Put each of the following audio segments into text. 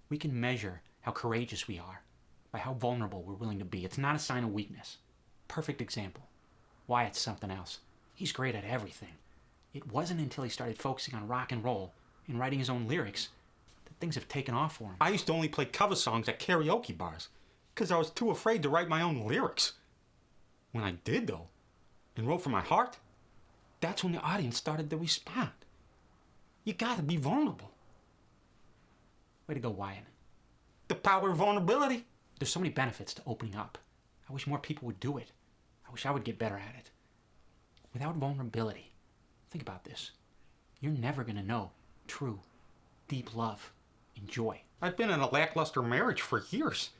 We can measure how courageous we are by how vulnerable we're willing to be. It's not a sign of weakness. Perfect example. Wyatt's something else. He's great at everything. It wasn't until he started focusing on rock and roll and writing his own lyrics that things have taken off for him. I used to only play cover songs at karaoke bars because I was too afraid to write my own lyrics. When I did, though, and wrote from my heart, that's when the audience started to respond. You gotta be vulnerable. Way to go, Wyatt. The power of vulnerability. There's so many benefits to opening up. I wish more people would do it. I wish I would get better at it. Without vulnerability, think about this. You're never gonna know true, deep love and joy. I've been in a lackluster marriage for years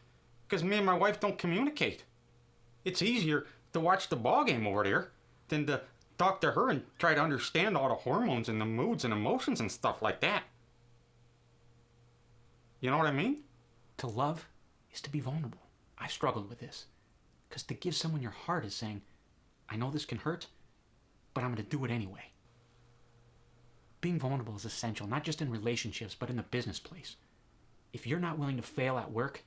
because me and my wife don't communicate. It's easier to watch the ball game over there than to talk to her and try to understand all the hormones and the moods and emotions and stuff like that. You know what I mean? To love is to be vulnerable. I've struggled with this. Because to give someone your heart is saying, I know this can hurt, but I'm going to do it anyway. Being vulnerable is essential, not just in relationships, but in the business place. If you're not willing to fail at work,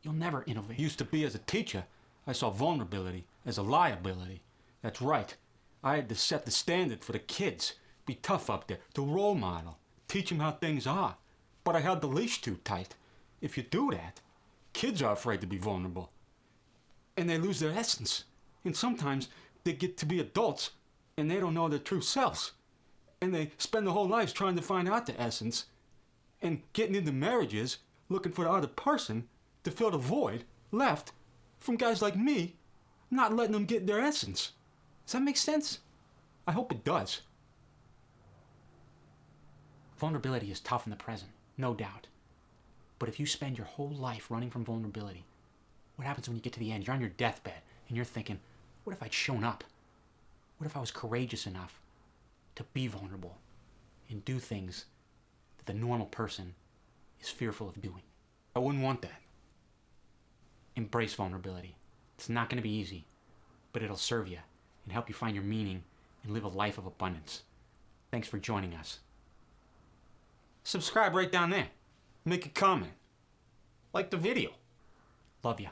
you'll never innovate. Used to be as a teacher, I saw vulnerability as a liability. That's right. I had to set the standard for the kids, be tough up there, the role model, teach them how things are. But I held the leash too tight. If you do that, kids are afraid to be vulnerable. And they lose their essence. And sometimes they get to be adults and they don't know their true selves. And they spend their whole lives trying to find out the essence and getting into marriages looking for the other person to fill the void left from guys like me not letting them get their essence. Does that make sense? I hope it does. Vulnerability is tough in the present, no doubt. But if you spend your whole life running from vulnerability, what happens when you get to the end? You're on your deathbed and you're thinking, what if I'd shown up? What if I was courageous enough to be vulnerable and do things that the normal person is fearful of doing? I wouldn't want that. Embrace vulnerability. It's not going to be easy, but it'll serve you and help you find your meaning and live a life of abundance. Thanks for joining us. Subscribe right down there. Make a comment. Like the video. Love ya.